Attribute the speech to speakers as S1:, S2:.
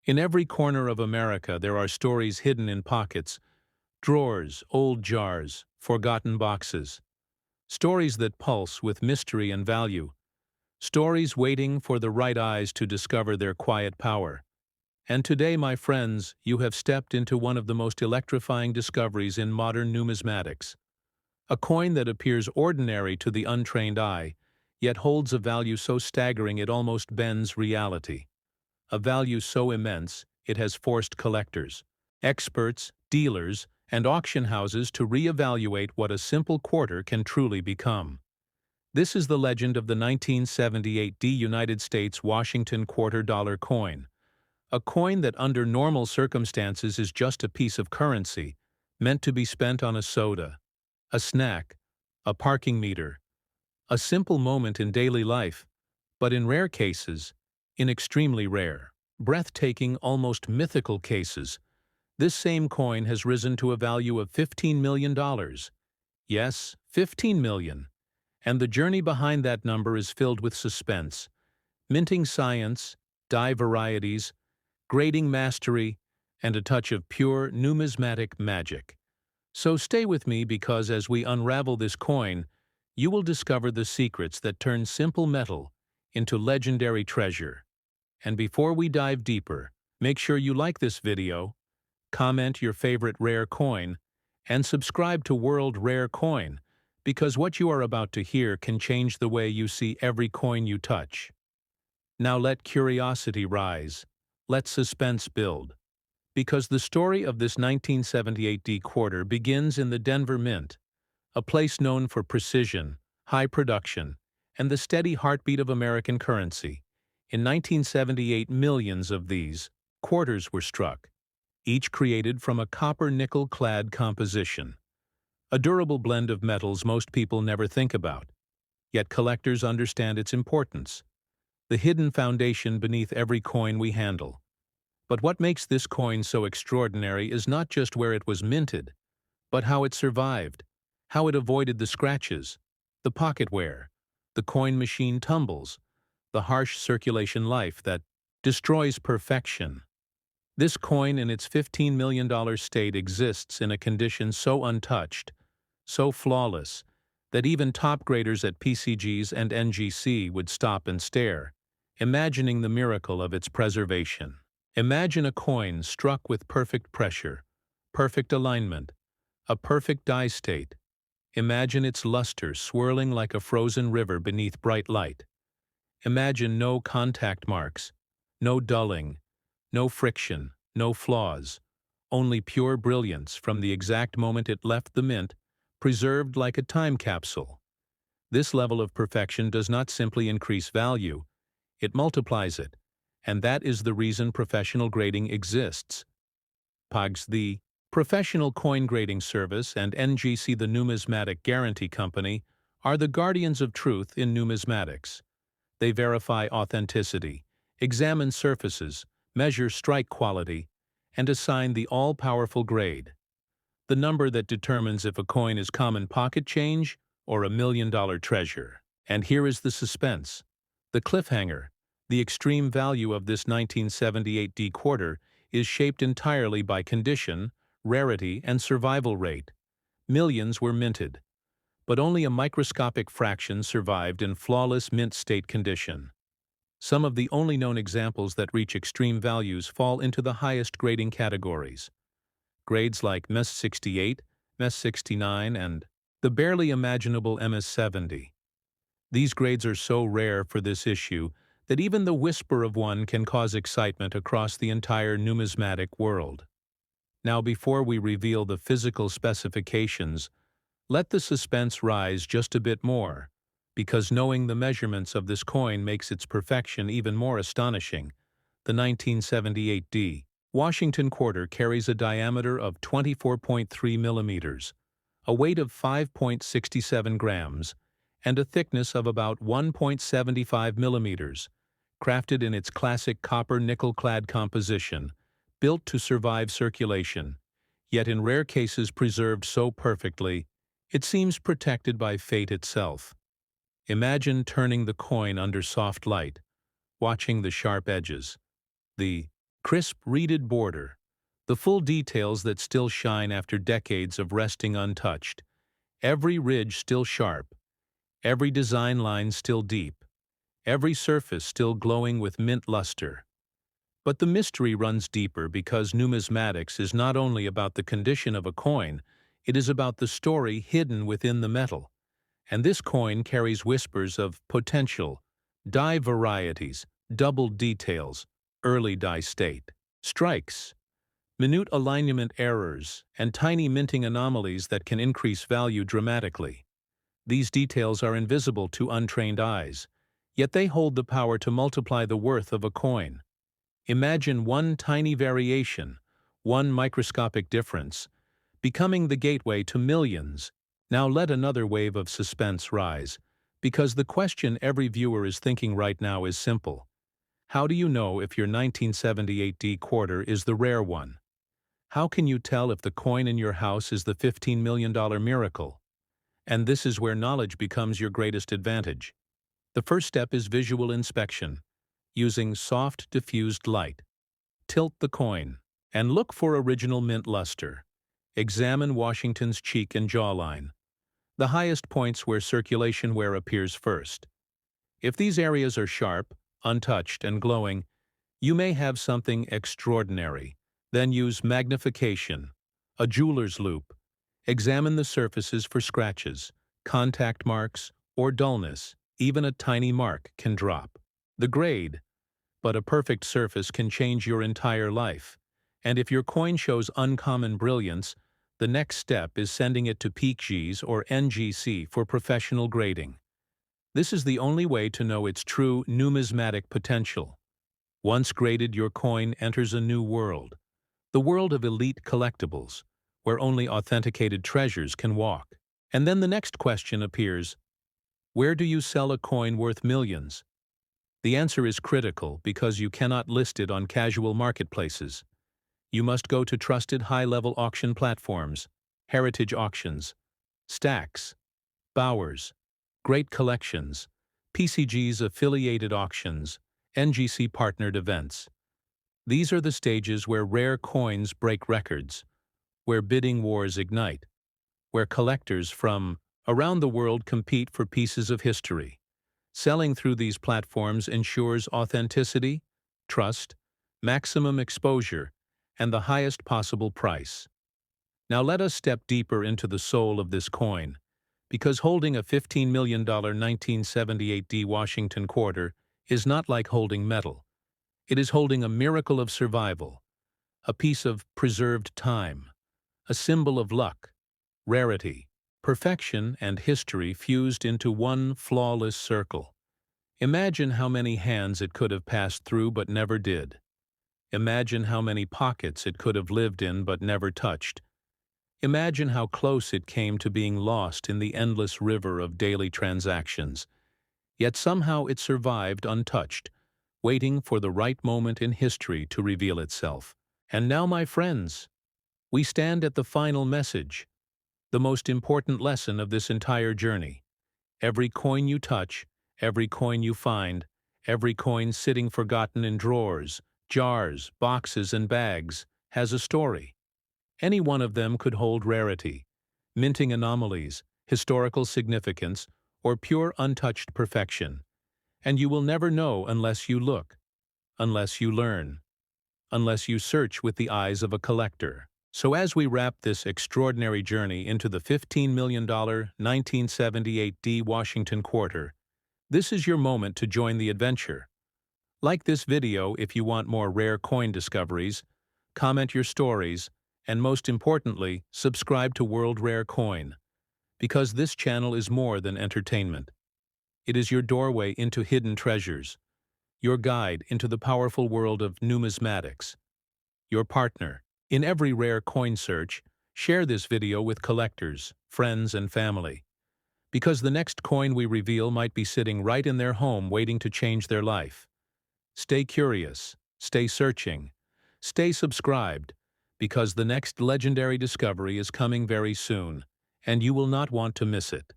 S1: In every corner of America there are stories hidden in pockets, drawers, old jars, forgotten boxes. Stories that pulse with mystery and value. Stories waiting for the right eyes to discover their quiet power. And today, my friends, you have stepped into one of the most electrifying discoveries in modern numismatics. A coin that appears ordinary to the untrained eye, yet holds a value so staggering it almost bends reality. A value so immense, it has forced collectors, experts, dealers, and auction houses to reevaluate what a simple quarter can truly become. This is the legend of the 1978 United States Washington quarter-dollar coin, a coin that under normal circumstances is just a piece of currency, meant to be spent on a soda, a snack, a parking meter, a simple moment in daily life, but in rare cases, in extremely rare, breathtaking, almost mythical cases, this same coin has risen to a value of $15 million. Yes, 15 million. And the journey behind that number is filled with suspense, minting science, die varieties, grading mastery, and a touch of pure numismatic magic. So stay with me because as we unravel this coin, you will discover the secrets that turn simple metal into legendary treasure. And before we dive deeper, make sure you like this video, comment your favorite rare coin, and subscribe to World Rare Coin, because what you are about to hear can change the way you see every coin you touch. Now let curiosity rise. Let suspense build. Because the story of this 1978 D quarter begins in the Denver Mint, a place known for precision, high production, and the steady heartbeat of American currency. In 1978, millions of these quarters were struck, each created from a copper-nickel-clad composition. A durable blend of metals most people never think about, yet collectors understand its importance. The hidden foundation beneath every coin we handle. But what makes this coin so extraordinary is not just where it was minted, but how it survived, how it avoided the scratches, the pocket wear, the coin machine tumbles, the harsh circulation life that destroys perfection. This coin in its $15 million state exists in a condition so untouched, so flawless, that even top graders at PCGS and NGC would stop and stare, imagining the miracle of its preservation. Imagine a coin struck with perfect pressure, perfect alignment, a perfect die state. Imagine its luster swirling like a frozen river beneath bright light. Imagine no contact marks, no dulling, no friction, no flaws, only pure brilliance from the exact moment it left the mint, preserved like a time capsule. This level of perfection does not simply increase value, it multiplies it, and that is the reason professional grading exists. PCGS, the Professional Coin Grading Service, and NGC, the Numismatic Guarantee Company, are the guardians of truth in numismatics. They verify authenticity, examine surfaces, measure strike quality, and assign the all-powerful grade, the number that determines if a coin is common pocket change or a million-dollar treasure. And here is the suspense, the cliffhanger. The extreme value of this 1978 D quarter is shaped entirely by condition, rarity, and survival rate. Millions were minted, but only a microscopic fraction survived in flawless mint state condition. Some of the only known examples that reach extreme values fall into the highest grading categories. Grades like MS 68, MS 69, and the barely imaginable MS 70. These grades are so rare for this issue that even the whisper of one can cause excitement across the entire numismatic world. Now, before we reveal the physical specifications, let the suspense rise just a bit more, because knowing the measurements of this coin makes its perfection even more astonishing. The 1978 D Washington quarter carries a diameter of 24.3 millimeters, a weight of 5.67 grams, and a thickness of about 1.75 millimeters, crafted in its classic copper-nickel-clad composition, built to survive circulation, yet in rare cases preserved so perfectly, it seems protected by fate itself. Imagine turning the coin under soft light, watching the sharp edges, the Crisp reeded border. The full details that still shine after decades of resting untouched. Every ridge still sharp. Every design line still deep. Every surface still glowing with mint luster. But the mystery runs deeper because numismatics is not only about the condition of a coin, it is about the story hidden within the metal. And this coin carries whispers of potential, die varieties, doubled details, early die state, strikes, minute alignment errors, and tiny minting anomalies that can increase value dramatically. These details are invisible to untrained eyes, yet they hold the power to multiply the worth of a coin. Imagine one tiny variation, one microscopic difference, becoming the gateway to millions. Now let another wave of suspense rise, because the question every viewer is thinking right now is simple. How do you know if your 1978D quarter is the rare one? How can you tell if the coin in your house is the $15 million miracle? And this is where knowledge becomes your greatest advantage. The first step is visual inspection, using soft, diffused light. Tilt the coin, and look for original mint luster. Examine Washington's cheek and jawline, the highest points where circulation wear appears first. If these areas are sharp, untouched, and glowing, you may have something extraordinary. Then use magnification, a jeweler's loupe. Examine the surfaces for scratches, contact marks, or dullness. Even a tiny mark can drop. The grade, but a perfect surface can change your entire life. And if your coin shows uncommon brilliance, the next step is sending it to PCGS or NGC for professional grading. This is the only way to know its true numismatic potential. Once graded, your coin enters a new world, the world of elite collectibles, where only authenticated treasures can walk. And then the next question appears: where do you sell a coin worth millions? The answer is critical because you cannot list it on casual marketplaces. You must go to trusted high-level auction platforms, heritage auctions, Stacks, Bowers, Great Collections, PCG's affiliated auctions, NGC partnered events. These are the stages where rare coins break records, where bidding wars ignite, where collectors from around the world compete for pieces of history. Selling through these platforms ensures authenticity, trust, maximum exposure, and the highest possible price. Now let us step deeper into the soul of this coin, because holding a $15 million 1978D Washington quarter is not like holding metal. It is holding a miracle of survival, a piece of preserved time, a symbol of luck, rarity, perfection, and history fused into one flawless circle. Imagine how many hands it could have passed through but never did. Imagine how many pockets it could have lived in but never touched. Imagine how close it came to being lost in the endless river of daily transactions. Yet somehow it survived untouched, waiting for the right moment in history to reveal itself. And now, my friends, we stand at the final message, the most important lesson of this entire journey. Every coin you touch, every coin you find, every coin sitting forgotten in drawers, jars, boxes, and bags, has a story. Any one of them could hold rarity, minting anomalies, historical significance, or pure untouched perfection. And you will never know unless you look, unless you learn, unless you search with the eyes of a collector. So as we wrap this extraordinary journey into the $15 million 1978D Washington quarter, this is your moment to join the adventure. Like this video if you want more rare coin discoveries, comment your stories, and most importantly, subscribe to World Rare Coin, because this channel is more than entertainment. It is your doorway into hidden treasures, your guide into the powerful world of numismatics, your partner. In every rare coin search, share this video with collectors, friends, and family, because the next coin we reveal might be sitting right in their home waiting to change their life. Stay curious, stay searching, stay subscribed, because the next legendary discovery is coming very soon, and you will not want to miss it.